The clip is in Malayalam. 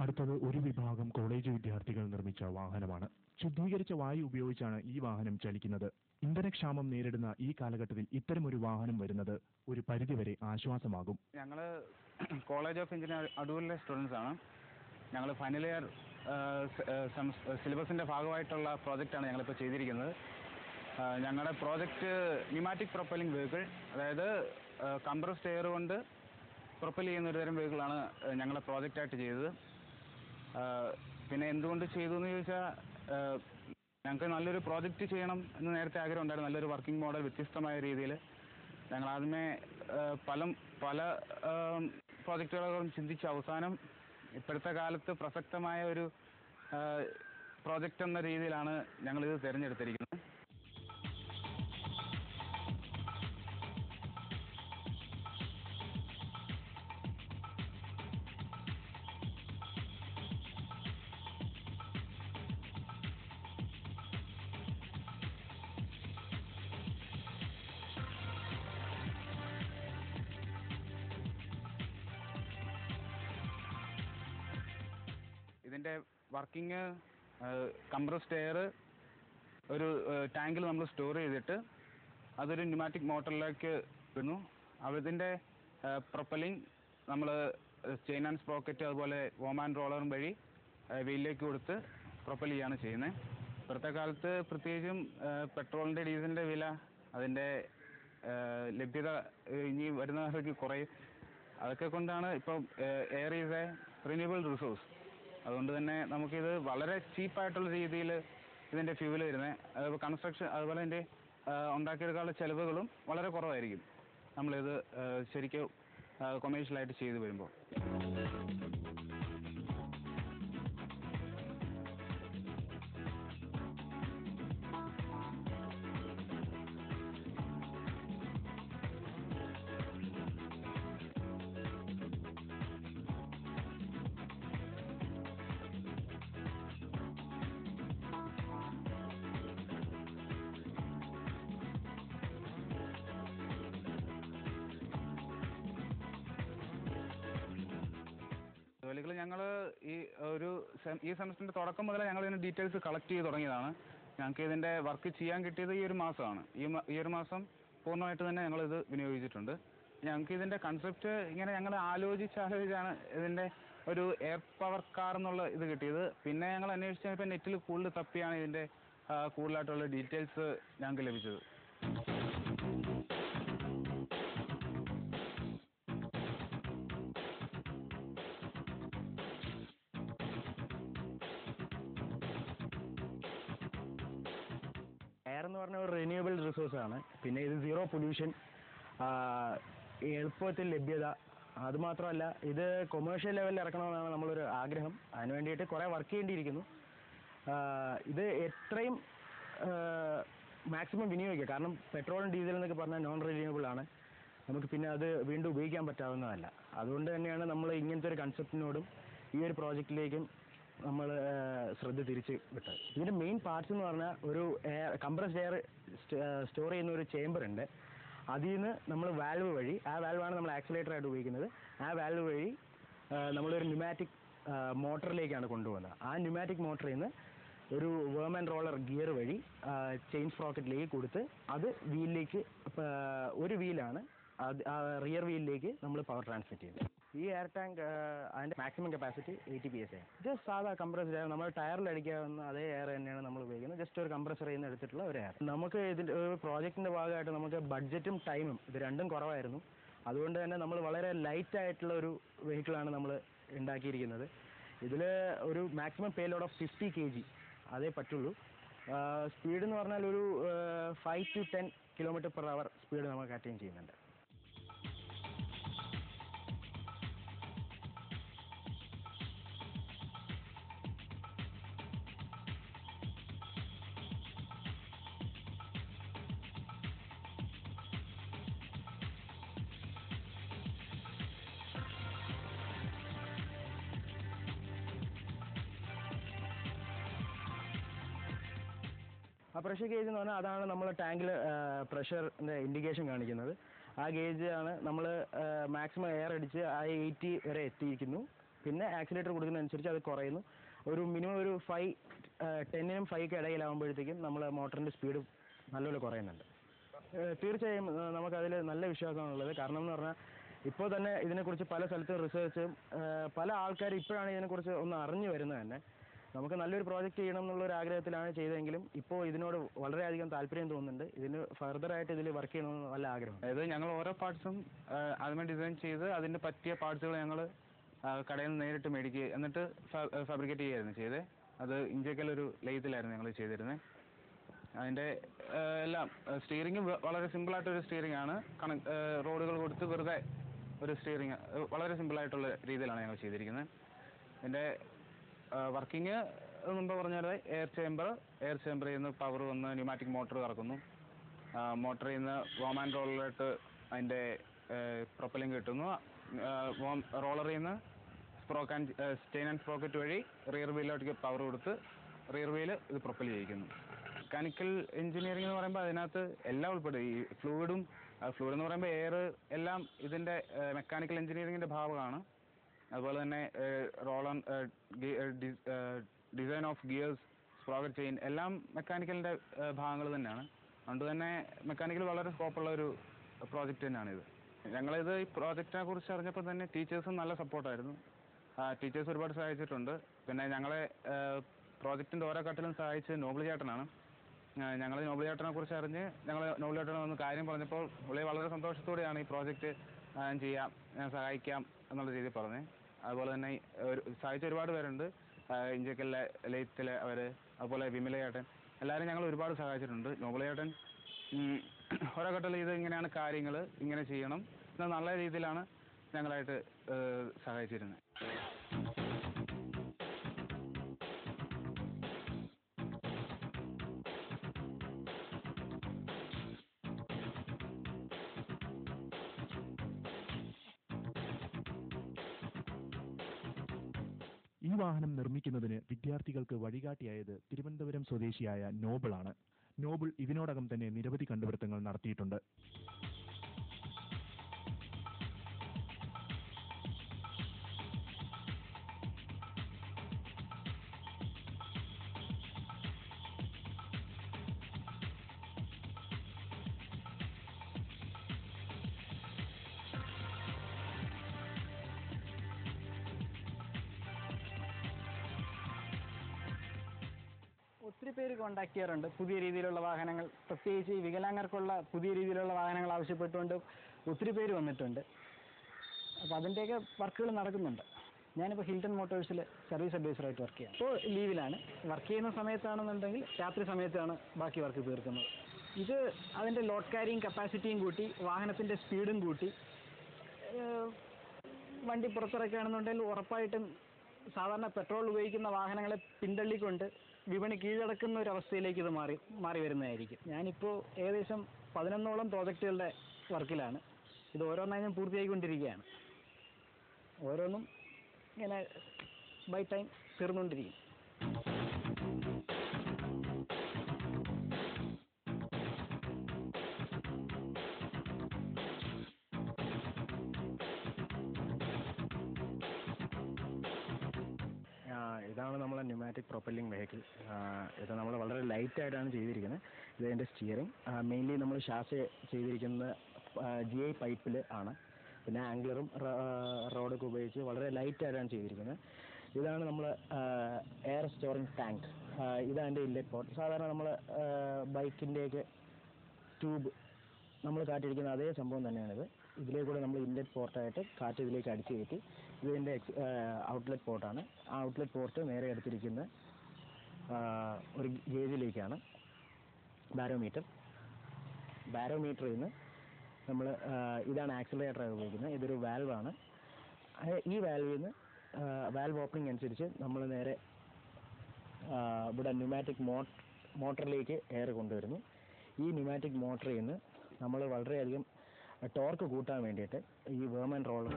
അടുത്തത് ഒരു വിഭാഗം കോളേജ് വിദ്യാർത്ഥികൾ നിർമ്മിച്ച വാഹനമാണ്. ശുദ്ധീകരിച്ച വായു ഉപയോഗിച്ചാണ് ഈ വാഹനം ചലിക്കുന്നത്. ഇന്ധനക്ഷാമം നേരിടുന്ന ഈ കാലഘട്ടത്തിൽ ഇത്തരമൊരു വാഹനം വരുന്നത് ഒരു പരിധിവരെ ആശ്വാസമാകും. ഞങ്ങൾ കോളേജ് ഓഫ് എഞ്ചിനീയർ അടൂരിലെ സ്റ്റുഡൻസ് ആണ്. ഞങ്ങൾ ഫൈനൽ ഇയർ സിലബസിൻ്റെ ഭാഗമായിട്ടുള്ള പ്രോജക്റ്റാണ് ഞങ്ങളിപ്പോൾ ചെയ്തിരിക്കുന്നത്. ഞങ്ങളുടെ പ്രോജക്റ്റ് ന്യൂമാറ്റിക് പ്രൊപ്പലിംഗ് വെഹിക്കിൾ, അതായത് കംപ്രസ്ഡ് എയർ കൊണ്ട് പ്രൊപ്പൽ ചെയ്യുന്ന ഒരു തരം വെഹിക്കിളാണ് ഞങ്ങളുടെ പ്രോജക്റ്റായിട്ട് ചെയ്തത്. പിന്നെ എന്തുകൊണ്ട് ചെയ്തു എന്ന് ചോദിച്ചാൽ, ഞങ്ങൾക്ക് നല്ലൊരു പ്രോജക്റ്റ് ചെയ്യണം എന്ന് നേരത്തെ ആഗ്രഹം ഉണ്ടായിരുന്നു. നല്ലൊരു വർക്കിംഗ് മോഡൽ വ്യത്യസ്തമായ രീതിയിൽ ഞങ്ങൾ ആദ്യമേ പല പ്രോജക്റ്റുകളും ചിന്തിച്ച് അവസാനം ഇപ്പോഴത്തെ കാലത്ത് പ്രസക്തമായ ഒരു പ്രോജക്റ്റ് എന്ന രീതിയിലാണ് ഞങ്ങളിത് തിരഞ്ഞെടുത്തിരിക്കുന്നത്. ഇതിൻ്റെ വർക്കിംഗ് കംപ്രസ്ഡ് എയർ ഒരു ടാങ്കിൽ നമ്മൾ സ്റ്റോർ ചെയ്തിട്ട് അതൊരു ന്യൂമാറ്റിക് മോട്ടറിലേക്ക് ഇടുന്നു. അതിൻ്റെ പ്രൊപ്പലിംഗ് നമ്മൾ ചെയിൻ ആൻഡ് സ്പ്രോക്കറ്റ് അതുപോലെ വോം ആൻഡ് റോളറും വഴി വെയിലേക്ക് കൊടുത്ത് പ്രൊപ്പൽ ചെയ്യുകയാണ് ചെയ്യുന്നത്. ഇപ്പോഴത്തെ കാലത്ത് പ്രത്യേകിച്ചും പെട്രോളിൻ്റെ ഡീസലിൻ്റെ വില, അതിൻ്റെ ലഭ്യത ഇനി വരുന്നവർക്ക് കുറയും. അതൊക്കെ കൊണ്ടാണ് ഇപ്പോൾ air is A renewable resource. അതുകൊണ്ട് തന്നെ നമുക്കിത് വളരെ ചീപ്പായിട്ടുള്ള രീതിയിൽ ഇതിൻ്റെ ഫ്യൂവൽ വരുന്നത്. കൺസ്ട്രക്ഷൻ അതുപോലെ ഇതിൻ്റെ ഉണ്ടാക്കിയെടുക്കാനുള്ള ചിലവുകളും വളരെ കുറവായിരിക്കും നമ്മളിത് ശരിക്കും കൊമേഴ്ഷ്യലായിട്ട് ചെയ്തു വരുമ്പോൾ. ജോലികൾ ഞങ്ങൾ ഈ സെമസ്റ്ററിൻ്റെ തുടക്കം മുതൽ ഞങ്ങൾ ഇതിൻ്റെ ഡീറ്റെയിൽസ് കളക്ട് ചെയ്ത് തുടങ്ങിയതാണ്. ഞങ്ങൾക്ക് ഇതിൻ്റെ വർക്ക് ചെയ്യാൻ കിട്ടിയത് ഈ ഒരു മാസമാണ്. ഈ ഒരു മാസം പൂർണ്ണമായിട്ട് തന്നെ ഞങ്ങളിത് വിനിയോഗിച്ചിട്ടുണ്ട്. ഞങ്ങൾക്ക് ഇതിൻ്റെ കൺസെപ്റ്റ് ഇങ്ങനെ ഞങ്ങൾ ആലോചിച്ചാണ് ഇതിൻ്റെ ഒരു എയർ പവർ കാർ എന്നുള്ള ഇത് കിട്ടിയത്. പിന്നെ ഞങ്ങൾ അന്വേഷിച്ചപ്പോൾ നെറ്റിൽ കൂടുതൽ തപ്പിയാണ് ഇതിൻ്റെ കൂടുതലായിട്ടുള്ള ഡീറ്റെയിൽസ് ഞങ്ങൾക്ക് ലഭിച്ചത്. എയർ എന്ന് പറഞ്ഞ ഒരു റിന്യൂവബിൾ റിസോഴ്സാണ്. പിന്നെ ഇത് സീറോ പൊല്യൂഷൻ, എളുപ്പത്തിൽ ലഭ്യത, അതുമാത്രമല്ല ഇത് കൊമേഴ്ഷ്യൽ ലെവലിൽ ഇറക്കണമെന്നാണ് നമ്മളൊരു ആഗ്രഹം. അതിന് വേണ്ടിയിട്ട് കുറേ വർക്ക് ചെയ്യേണ്ടിയിരിക്കുന്നു. ഇത് എത്രയും മാക്സിമം വിനിയോഗിക്കുക. കാരണം പെട്രോളും ഡീസലും എന്നൊക്കെ പറഞ്ഞാൽ നോൺ റിന്യൂവബിൾ ആണ്. നമുക്ക് പിന്നെ അത് വീണ്ടും ഉപയോഗിക്കാൻ പറ്റാവുന്നതല്ല. അതുകൊണ്ട് തന്നെയാണ് നമ്മൾ ഇങ്ങനത്തെ ഒരു കൺസെപ്റ്റിനോടും ഈ ഒരു പ്രോജക്റ്റിലേക്കും നമ്മൾ ശ്രദ്ധ തിരിച്ച് വിട്ടത്. ഇതിൻ്റെ മെയിൻ പാർട്സ് എന്ന് പറഞ്ഞാൽ ഒരു കംപ്രസ്ഡ് എയർ സ്റ്റോർ ചെയ്യുന്ന ഒരു ചേംബർ ഉണ്ട്. അതിൽ നിന്ന് നമ്മൾ വാൽവ് വഴി, ആ വാൽവാണ് നമ്മൾ ആക്സിലേറ്ററായിട്ട് ഉപയോഗിക്കുന്നത്, ആ വാൽവ് വഴി നമ്മളൊരു ന്യൂമാറ്റിക് മോട്ടറിലേക്കാണ് കൊണ്ടുപോകുന്നത്. ആ ന്യൂമാറ്റിക് മോട്ടറിൽ നിന്ന് ഒരു വേം ആൻഡ് റോളർ ഗിയർ വഴി ചെയിൻ സ്പ്രോക്കറ്റിലേക്ക് കൊടുത്ത് അത് വീലിലേക്ക്, ഒരു വീലാണ് അത് റിയർ വീലിലേക്ക് നമ്മൾ പവർ ട്രാൻസ്മിറ്റ് ചെയ്യുന്നത്. ഈ എയർ ടാങ്ക് അതിൻ്റെ മാക്സിമം കപ്പാസിറ്റി 80 PSI. ജസ്റ്റ് സാധാ കംപ്രസ്ഡ് എയർ, നമ്മൾ ടയറിൽ അടിക്കാവുന്ന അതേ എയർ തന്നെയാണ് നമ്മൾ ഉപയോഗിക്കുന്നത്. ജസ്റ്റ് ഒരു കംപ്രസറിൽ നിന്ന് എടുത്തിട്ടുള്ള ഒരു എയർ. നമുക്ക് ഇതിൻ്റെ ഒരു പ്രോജക്റ്റിൻ്റെ ഭാഗമായിട്ട് നമുക്ക് ബഡ്ജറ്റും ടൈമും ഇത് രണ്ടും കുറവായിരുന്നു. അതുകൊണ്ട് തന്നെ നമ്മൾ വളരെ ലൈറ്റ് ആയിട്ടുള്ള ഒരു വെഹിക്കിളാണ് നമ്മൾ ഉണ്ടാക്കിയിരിക്കുന്നത്. ഇതിൽ ഒരു maximum pay load of 50 kg അതേ പറ്റുള്ളൂ. സ്പീഡ് എന്ന് പറഞ്ഞാൽ ഒരു 5 to 10 km/h സ്പീഡ് നമുക്ക് അറ്റൈൻ ചെയ്യുന്നുണ്ട്. ആ പ്രഷർ ഗേജ് എന്ന് പറഞ്ഞാൽ അതാണ് നമ്മൾ ടാങ്കിൽ പ്രഷറിൻ്റെ ഇൻഡിക്കേഷൻ കാണിക്കുന്നത്. ആ ഗേജ് ആണ് നമ്മൾ മാക്സിമം എയർ അടിച്ച് ആ 80 വരെ എത്തിയിരിക്കുന്നു. പിന്നെ ആക്സിലേറ്റർ കൊടുക്കുന്നതനുസരിച്ച് അത് കുറയുന്നു. ഒരു മിനിമം ഒരു 10നും 5ക്കും ഇടയിലാകുമ്പോഴത്തേക്കും നമ്മൾ മോട്ടറിൻ്റെ സ്പീഡ് നല്ലപോലെ കുറയുന്നുണ്ട്. തീർച്ചയായും നമുക്കതിൽ നല്ല വിശ്വാസമാണുള്ളത്. കാരണം എന്ന് പറഞ്ഞാൽ ഇപ്പോൾ തന്നെ ഇതിനെക്കുറിച്ച് പല സ്ഥലത്തും റിസർച്ചും പല ആൾക്കാരും ഇപ്പോഴാണ് ഇതിനെക്കുറിച്ച് ഒന്ന് അറിഞ്ഞു വരുന്നത് തന്നെ. നമുക്ക് നല്ലൊരു പ്രോജക്റ്റ് ചെയ്യണം എന്നുള്ളൊരു ആഗ്രഹത്തിലാണ് ചെയ്തതെങ്കിലും ഇപ്പോൾ ഇതിനോട് വളരെയധികം താല്പര്യം തോന്നുന്നുണ്ട്. ഇതിന് ഫർദറായിട്ട് ഇതിൽ വർക്ക് ചെയ്യണമെന്ന് നല്ല ആഗ്രഹം. അതായത് ഞങ്ങൾ ഓരോ പാർട്സും ആദ്യമേ ഡിസൈൻ ചെയ്ത് അതിന് പറ്റിയ പാർട്സുകൾ ഞങ്ങൾ കടയിൽ നിന്ന് നേരിട്ട് മേടിക്കുക, എന്നിട്ട് ഫാബ്രിക്കേറ്റ് ചെയ്യുകയായിരുന്നു ചെയ്തത്. അത് ഇഞ്ചക്കലൊരു ലെയ്ത്തിലായിരുന്നു ഞങ്ങൾ ചെയ്തിരുന്നത്. അതിൻ്റെ എല്ലാം സ്റ്റിയറിംഗ് വളരെ സിമ്പിളായിട്ടൊരു സ്റ്റിയറിംഗ് ആണ്. റോഡുകൾ കൊടുത്ത് വെറുതെ ഒരു സ്റ്റിയറിംഗ് വളരെ സിമ്പിളായിട്ടുള്ള രീതിയിലാണ് ഞങ്ങൾ ചെയ്തിരിക്കുന്നത്. ഇതിൻ്റെ വർക്കിംഗ് മുമ്പ് പറഞ്ഞാൽ എയർ ചേമ്പറിൽ നിന്ന് പവർ വന്ന് ന്യൂമാറ്റിക് മോട്ടർ കറക്കുന്നു. മോട്ടറിൽ നിന്ന് വാം ആൻഡ് റോളറിലോട്ട് അതിൻ്റെ പ്രൊപ്പലിംഗ് കിട്ടുന്നു. റോളറിൽ നിന്ന് ചെയിൻ ആൻഡ് സ്പ്രോക്കറ്റ് വഴി റിയർ വീലിലോട്ട് പവർ കൊടുത്ത് റിയർ വീല് ഇത് പ്രൊപ്പൽ ചെയ്യിക്കുന്നു. മെക്കാനിക്കൽ എഞ്ചിനീയറിംഗ് എന്ന് പറയുമ്പോൾ അതിനകത്ത് എല്ലാം ഉൾപ്പെടും. ഈ ഫ്ലൂയിഡ് എന്ന് പറയുമ്പോൾ എയർ എല്ലാം ഇതിൻ്റെ മെക്കാനിക്കൽ എഞ്ചിനീയറിംഗിൻ്റെ ഭാഗമാണ്. അതുപോലെ തന്നെ design of gears, sprocket chain എല്ലാം മെക്കാനിക്കലിൻ്റെ ഭാഗങ്ങൾ തന്നെയാണ്. അതുകൊണ്ട് തന്നെ മെക്കാനിക്കൽ വളരെ സ്കോപ്പുള്ള ഒരു പ്രോജക്റ്റ് തന്നെയാണിത്. ഞങ്ങളിത് ഈ പ്രോജക്റ്റിനെ കുറിച്ച് അറിഞ്ഞപ്പോൾ തന്നെ ടീച്ചേഴ്സും നല്ല സപ്പോർട്ടായിരുന്നു. ടീച്ചേഴ്സ് ഒരുപാട് സഹായിച്ചിട്ടുണ്ട്. പിന്നെ ഞങ്ങളെ പ്രോജക്റ്റിൻ്റെ ഓരോ ഘട്ടത്തിലും സഹായിച്ചത് നോബിൾ ചേട്ടനാണ്. ഞങ്ങൾ നോബിൾ ചേട്ടനെ കുറിച്ച് അറിഞ്ഞ് ഞങ്ങൾ നോബിൾ ചേട്ടനെ വന്ന് കാര്യം പറഞ്ഞപ്പോൾ പുള്ളി വളരെ സന്തോഷത്തോടെയാണ് ഈ പ്രോജക്റ്റ് ഞാൻ സഹായിക്കാം എന്നുള്ള രീതിയിൽ പറഞ്ഞത്. അതുപോലെ തന്നെ സഹായിച്ച ഒരുപാട് പേരുണ്ട്. ഇഞ്ചക്കലിലെ ലെയ്ത്തിലെ അതുപോലെ വിമല ചേട്ടൻ, എല്ലാവരും ഞങ്ങൾ ഒരുപാട് സഹായിച്ചിട്ടുണ്ട്. നോബിൾ ചേട്ടൻ ഓരോ ഘട്ടത്തിൽ ഇത് ഇങ്ങനെയാണ് കാര്യങ്ങൾ, ഇങ്ങനെ ചെയ്യണം എന്ന നല്ല രീതിയിലാണ് ഞങ്ങളായിട്ട് സഹായിച്ചിരുന്നത്. ഈ വാഹനം നിർമ്മിക്കുന്നതിന് വിദ്യാർത്ഥികൾക്ക് വഴികാട്ടിയായത് തിരുവനന്തപുരം സ്വദേശിയായ നോബിളാണ്. നോബിൾ ഇതിനോടകം തന്നെ നിരവധി കണ്ടുപിടുത്തങ്ങൾ നടത്തിയിട്ടുണ്ട്. ഒത്തിരി പേര് കോൺടാക്ട് ചെയ്യാറുണ്ട്. പുതിയ രീതിയിലുള്ള വാഹനങ്ങൾ, പ്രത്യേകിച്ച് ഈ വികലാംഗർക്കുള്ള പുതിയ രീതിയിലുള്ള വാഹനങ്ങൾ ആവശ്യപ്പെട്ടുകൊണ്ട് ഒത്തിരി പേര് വന്നിട്ടുണ്ട്. അപ്പോൾ അതിൻ്റെയൊക്കെ വർക്കുകൾ നടക്കുന്നുണ്ട്. ഞാനിപ്പോൾ ഹിൽട്ടൺ മോട്ടോഴ്സിൽ സർവീസ് അഡ്വൈസറായിട്ട് വർക്ക് ചെയ്യാം. ഇപ്പോൾ ലീവിലാണ്. വർക്ക് ചെയ്യുന്ന സമയത്താണെന്നുണ്ടെങ്കിൽ രാത്രി സമയത്താണ് ബാക്കി വർക്ക് തീർക്കുന്നത്. ഇത് അതിൻ്റെ ലോഡ് ക്യാരിങ് കപ്പാസിറ്റിയും കൂട്ടി, വാഹനത്തിൻ്റെ സ്പീഡും കൂട്ടി, വണ്ടി പുറത്തിറക്കുകയാണെന്നുണ്ടെങ്കിൽ ഉറപ്പായിട്ടും സാധാരണ പെട്രോൾ ഉപയോഗിക്കുന്ന വാഹനങ്ങളെ പിന്തള്ളിക്കൊണ്ട് വിപണി കീഴടക്കുന്ന ഒരു അവസ്ഥയിലേക്ക് ഇത് മാറി വരുന്നതായിരിക്കും. ഞാനിപ്പോൾ ഏകദേശം 11ഓളം പ്രോജക്റ്റുകളുടെ വർക്കിലാണ്. ഇത് ഓരോന്നായി ഞാൻ പൂർത്തിയായിക്കൊണ്ടിരിക്കുകയാണ്. ഓരോന്നും ഇങ്ങനെ ബൈ ടൈം തീർന്നുകൊണ്ടിരിക്കും. ഇതാണ് നമ്മളെ ന്യൂമാറ്റിക് പ്രൊപ്പല്ലിംഗ് വെഹിക്കിൾ. ഇത് നമ്മൾ വളരെ ലൈറ്റായിട്ടാണ് ചെയ്തിരിക്കുന്നത്. ഇതിൻ്റെ സ്റ്റിയറിംഗ് മെയിൻലി നമ്മൾ ഷാസി ചെയ്തിരിക്കുന്നത് GI പൈപ്പിൽ ആണ്. പിന്നെ ആംഗ്ലറും റോഡൊക്കെ ഉപയോഗിച്ച് വളരെ ലൈറ്റായിട്ടാണ് ചെയ്തിരിക്കുന്നത്. ഇതാണ് നമ്മൾ എയർ സ്റ്റോറിംഗ് ടാങ്ക്. ഇതാണ് ഇൻലെറ്റ് പോർട്ട്. സാധാരണ നമ്മൾ ബൈക്കിൻ്റെയൊക്കെ ട്യൂബ് നമ്മൾ കാറ്റിരിക്കുന്ന അതേ സംഭവം തന്നെയാണിത്. ഇതിലേക്കൂടെ നമ്മൾ ഇൻലെറ്റ് പോർട്ടായിട്ട് കാറ്റ് ഇതിലേക്ക് അടിച്ചു കയറ്റി. ഇതിൻ്റെ ഔട്ട്ലെറ്റ് പോർട്ടാണ്. ആ ഔട്ട്ലെറ്റ് പോർട്ട് നേരെ എടുത്തിരിക്കുന്ന ഒരു ഗേജിലേക്കാണ് ബാരോമീറ്ററിൽ നിന്ന് നമ്മൾ ഇതാണ് ആക്സിലറേറ്ററായി ഉപയോഗിക്കുന്നത്. ഇതൊരു വാൽവാണ്. ഈ വാൽവിൽ നിന്ന് വാൽവ് ഓപ്പണിംഗ് അനുസരിച്ച് നമ്മൾ നേരെ ഇവിടെ ന്യൂമാറ്റിക് മോട്ടറിലേക്ക് എയർ കൊണ്ടുവരുന്നു. ഈ ന്യൂമാറ്റിക് മോട്ടറിൽ നിന്ന് നമ്മൾ വളരെയധികം ടോർക്ക് കൂട്ടാൻ വേണ്ടിയിട്ട് ഈ വേം ആൻഡ് റോളർ